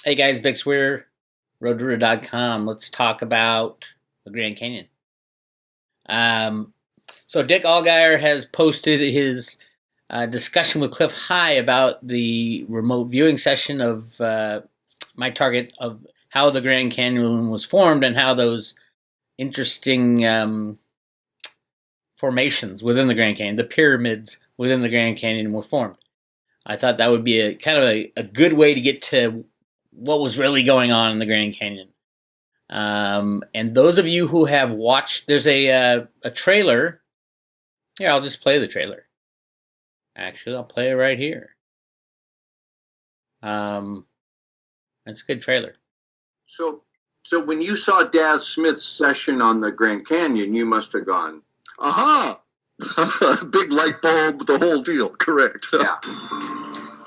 Hey guys, Bix Weir, roadrunner.com. Let's talk about the Grand Canyon. So Dick Allgaier has posted his discussion with Clif High about the remote viewing session of my target of how the Grand Canyon was formed and how those interesting formations within the Grand Canyon, the pyramids within the Grand Canyon, were formed. I thought that would be a good way to get to what was really going on in the Grand Canyon. And those of you who have watched, there's a trailer. Here, I'll just play the trailer. Actually, I'll play it right here. It's a good trailer. So when you saw Daz Smith's session on the Grand Canyon, you must have gone, aha! Big light bulb, the whole deal. Correct. Yeah.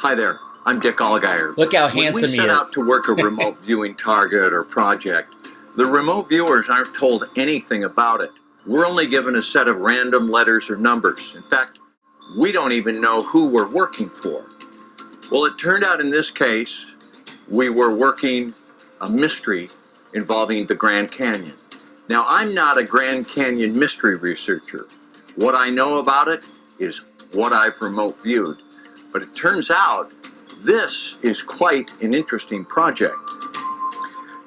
Hi there. I'm Dick Allgaier. Look how handsome he is. When we set out to work a remote viewing target or project, the remote viewers aren't told anything about it. We're only given a set of random letters or numbers. In fact, we don't even know who we're working for. Well, it turned out in this case, we were working a mystery involving the Grand Canyon. Now, I'm not a Grand Canyon mystery researcher. What I know about it is what I've remote viewed. But it turns out this is quite an interesting project.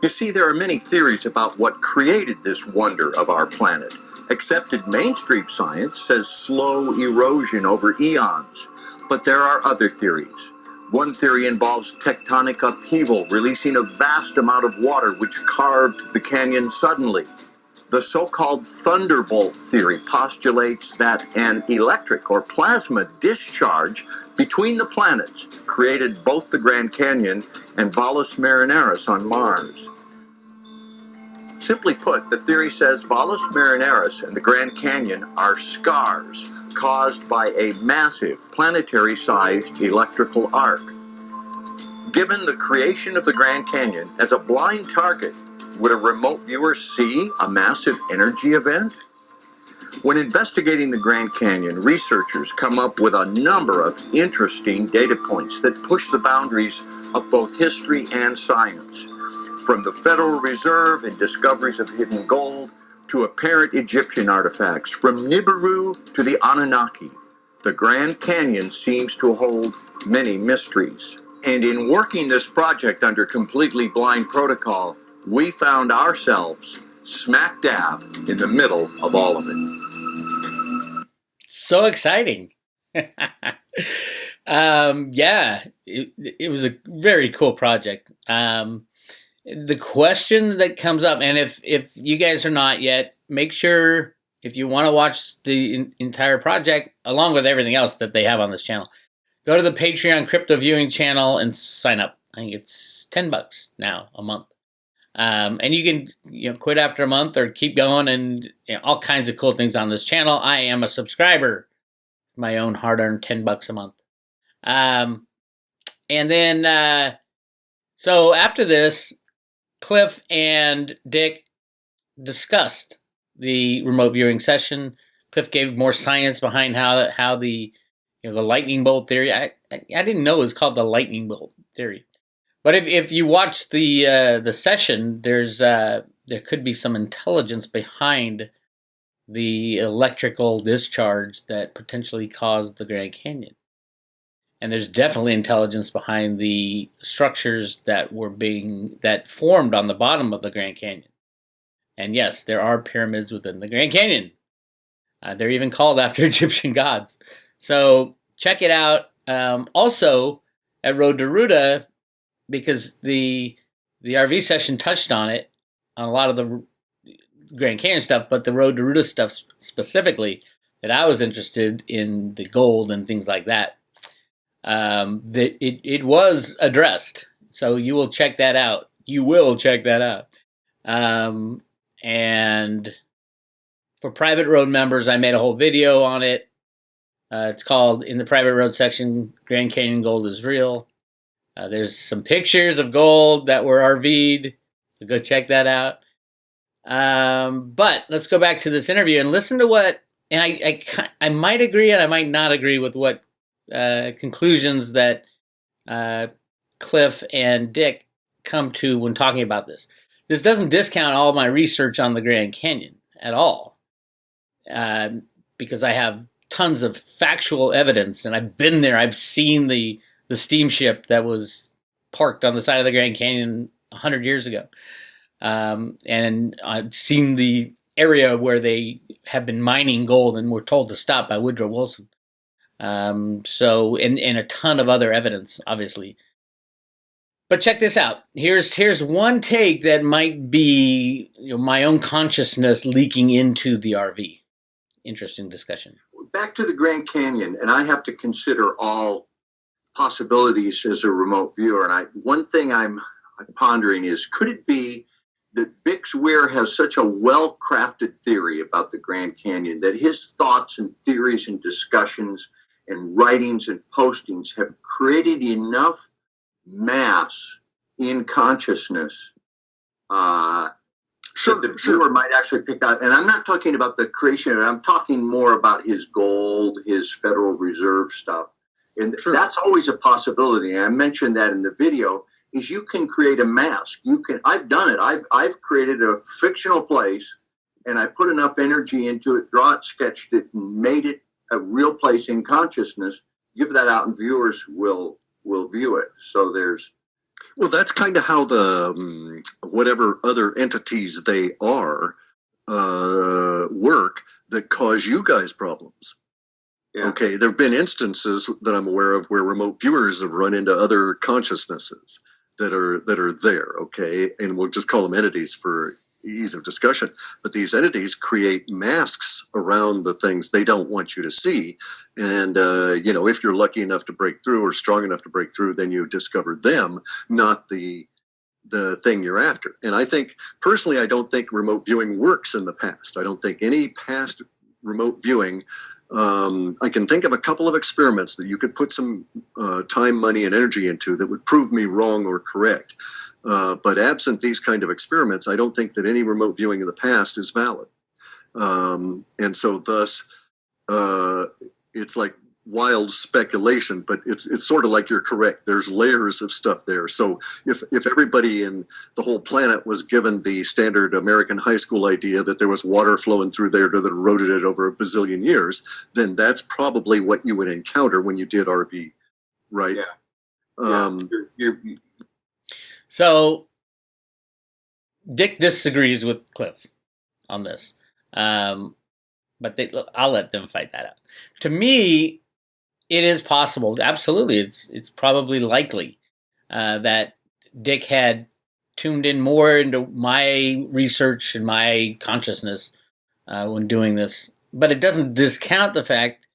You see, there are many theories about what created this wonder of our planet. Accepted mainstream science says slow erosion over eons, but there are other theories. One theory involves tectonic upheaval, releasing a vast amount of water which carved the canyon suddenly. The so-called thunderbolt theory postulates that an electric or plasma discharge between the planets created both the Grand Canyon and Valles Marineris on Mars. Simply put, the theory says Valles Marineris and the Grand Canyon are scars caused by a massive planetary-sized electrical arc. Given the creation of the Grand Canyon as a blind target, would a remote viewer see a massive energy event? When investigating the Grand Canyon, researchers come up with a number of interesting data points that push the boundaries of both history and science. From the Federal Reserve and discoveries of hidden gold to apparent Egyptian artifacts, from Nibiru to the Anunnaki, the Grand Canyon seems to hold many mysteries. And in working this project under completely blind protocol, we found ourselves smack dab in the middle of all of it. So exciting. Yeah, it was a very cool project. The question that comes up, and if you guys are not yet, make sure if you want to watch the entire project, along with everything else that they have on this channel, go to the Patreon crypto viewing channel and sign up. I think it's $10 now a month. And you can quit after a month or keep going, and all kinds of cool things on this channel. I am a subscriber, my own hard-earned $10 a month. And then so after this, Clif and Dick discussed the remote viewing session. Clif gave more science behind how the the lightning bolt theory. I didn't know it was called the lightning bolt theory. But if you watch the session, there could be some intelligence behind the electrical discharge that potentially caused the Grand Canyon, and there's definitely intelligence behind the structures that formed on the bottom of the Grand Canyon. And yes, there are pyramids within the Grand Canyon. They're even called after Egyptian gods. So check it out. Also at Road to Ruta, because the RV session touched on it, on a lot of the Grand Canyon stuff, but the Road to Ruta stuff specifically, that I was interested in, the gold and things like that, that it was addressed. So you will check that out. You will check that out. And for private road members, I made a whole video on it. It's called, in the private road section, Grand Canyon Gold is Real. There's some pictures of gold that were RV'd, so go check that out. But let's go back to this interview and listen to what, and I might agree and I might not agree with what conclusions that Clif and Dick come to when talking about this. This doesn't discount all my research on the Grand Canyon at all, because I have tons of factual evidence, and I've been there. I've seen the steamship that was parked on the side of the Grand Canyon 100 years ago, and I've seen the area where they have been mining gold and were told to stop by Woodrow Wilson. So, and a ton of other evidence, obviously. But check this out. Here's one take that might be, my own consciousness leaking into the RV. Interesting discussion. Back to the Grand Canyon, and I have to consider all possibilities as a remote viewer. And one thing I'm pondering is, could it be that Weir has such a well-crafted theory about the Grand Canyon that his thoughts and theories and discussions and writings and postings have created enough mass in consciousness that the viewer might actually pick out? And I'm not talking about the creation, I'm talking more about his gold, his Federal Reserve stuff. And that's always a possibility. And I mentioned that in the video, is you can create a mask. I've done it. I've created a fictional place, and I put enough energy into it, draw it, sketched it, and made it a real place in consciousness. Give that out, and viewers will view it. So well, that's kind of how the whatever other entities they are work that cause you guys problems. Yeah. Okay, there have been instances that I'm aware of where remote viewers have run into other consciousnesses that are there. Okay, and we'll just call them entities for ease of discussion. But these entities create masks around the things they don't want you to see. And if you're lucky enough to break through or strong enough to break through, then you discover them, not the thing you're after. And I think personally, I don't think remote viewing works in the past. I don't think any past remote viewing. I can think of a couple of experiments that you could put some time, money, and energy into that would prove me wrong or correct. But absent these kind of experiments, I don't think that any remote viewing in the past is valid. And so thus, it's like wild speculation, but it's sort of like you're correct. There's layers of stuff there. So if everybody in the whole planet was given the standard American high school idea that there was water flowing through there that eroded it over a bazillion years, then that's probably what you would encounter when you did RV, right? Yeah. So Dick disagrees with Clif on this, but I'll let them fight that out. To me, it is possible. Absolutely, it's probably likely that Dick had tuned in more into my research and my consciousness when doing this. But it doesn't discount the fact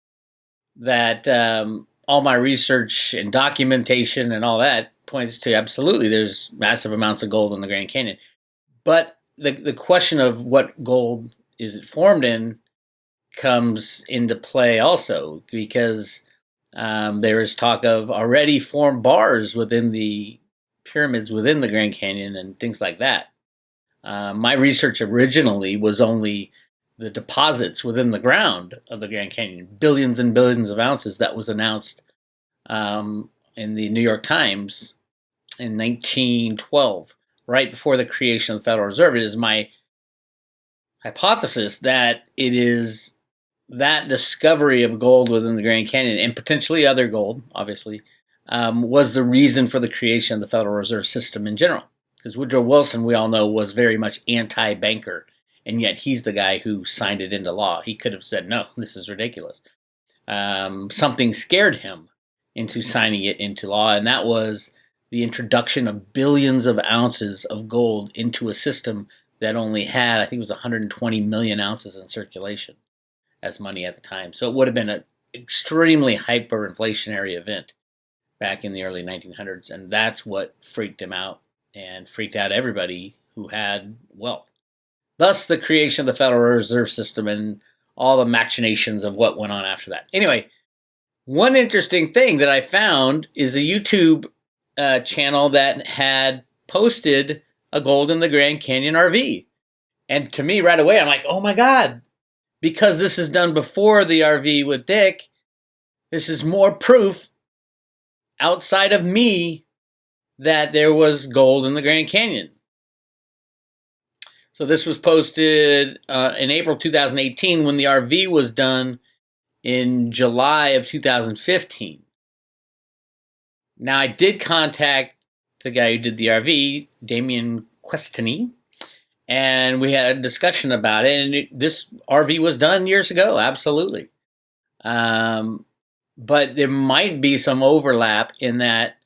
that all my research and documentation and all that points to absolutely there's massive amounts of gold in the Grand Canyon. But the question of what gold is it formed in comes into play also, because there is talk of already formed bars within the pyramids within the Grand Canyon and things like that. My research originally was only the deposits within the ground of the Grand Canyon, billions and billions of ounces that was announced in the New York Times in 1912, right before the creation of the Federal Reserve. It is my hypothesis that it is that discovery of gold within the Grand Canyon, and potentially other gold, obviously, was the reason for the creation of the Federal Reserve System in general. Because Woodrow Wilson, we all know, was very much anti-banker, and yet he's the guy who signed it into law. He could have said, no, this is ridiculous. Something scared him into signing it into law, and that was the introduction of billions of ounces of gold into a system that only had, I think it was 120 million ounces in circulation as money at the time. So it would have been an extremely hyperinflationary event back in the early 1900s, and that's what freaked him out and freaked out everybody who had wealth. Thus, the creation of the Federal Reserve System and all the machinations of what went on after that. Anyway, one interesting thing that I found is a YouTube channel that had posted a gold in the Grand Canyon RV. And to me, right away, I'm like, oh my God, because this is done before the RV with Dick, this is more proof outside of me that there was gold in the Grand Canyon. So this was posted in April 2018 when the RV was done in July of 2015. Now, I did contact the guy who did the RV, Damien Questany, and we had a discussion about it. And this RV was done years ago, absolutely. But there might be some overlap in that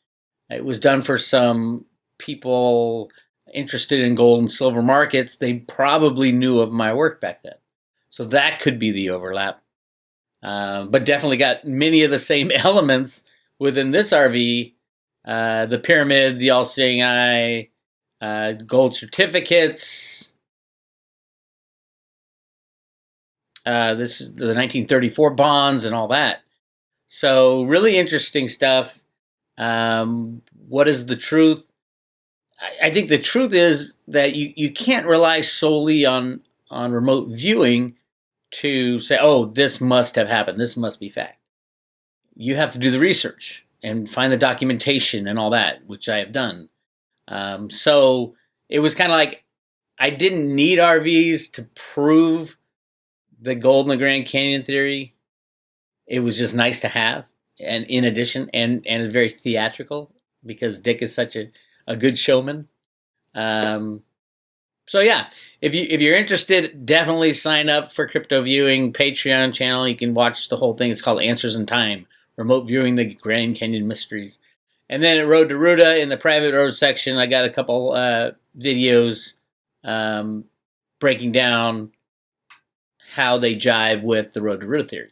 it was done for some people interested in gold and silver markets. They probably knew of my work back then. So that could be the overlap. But definitely got many of the same elements within this RV. The pyramid, the all-seeing eye, gold certificates. This is the 1934 bonds and all that. So really interesting stuff. What is the truth? I think the truth is that you can't rely solely on remote viewing to say, oh, this must have happened. This must be fact. You have to do the research and find the documentation and all that, which I have done. So it was kind of like I didn't need RVs to prove the gold in the Grand Canyon theory. It was just nice to have, and in addition, and it's very theatrical because Dick is such a good showman. So yeah, if you're interested, definitely sign up for Crypto Viewing Patreon channel. You can watch the whole thing. It's called Answers in Time, Remote Viewing the Grand Canyon Mysteries. And then at Road to Ruta in the private road section, I got a couple videos breaking down how they jive with the Road to Ruta theory.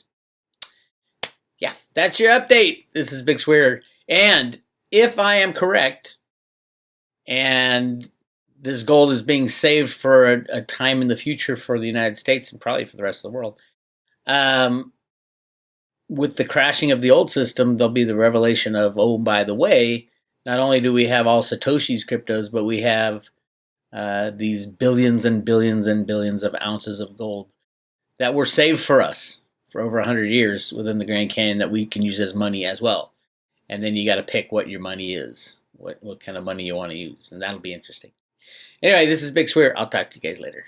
Yeah, that's your update. This is Big Swear. And if I am correct, and this gold is being saved for a time in the future for the United States and probably for the rest of the world, with the crashing of the old system, there'll be the revelation of, oh, by the way, not only do we have all Satoshi's cryptos, but we have these billions and billions and billions of ounces of gold that were saved for us for over 100 years within the Grand Canyon that we can use as money as well. And then you got to pick what your money is, what kind of money you want to use, and that'll be interesting. Anyway, this is Big Swear. I'll talk to you guys later.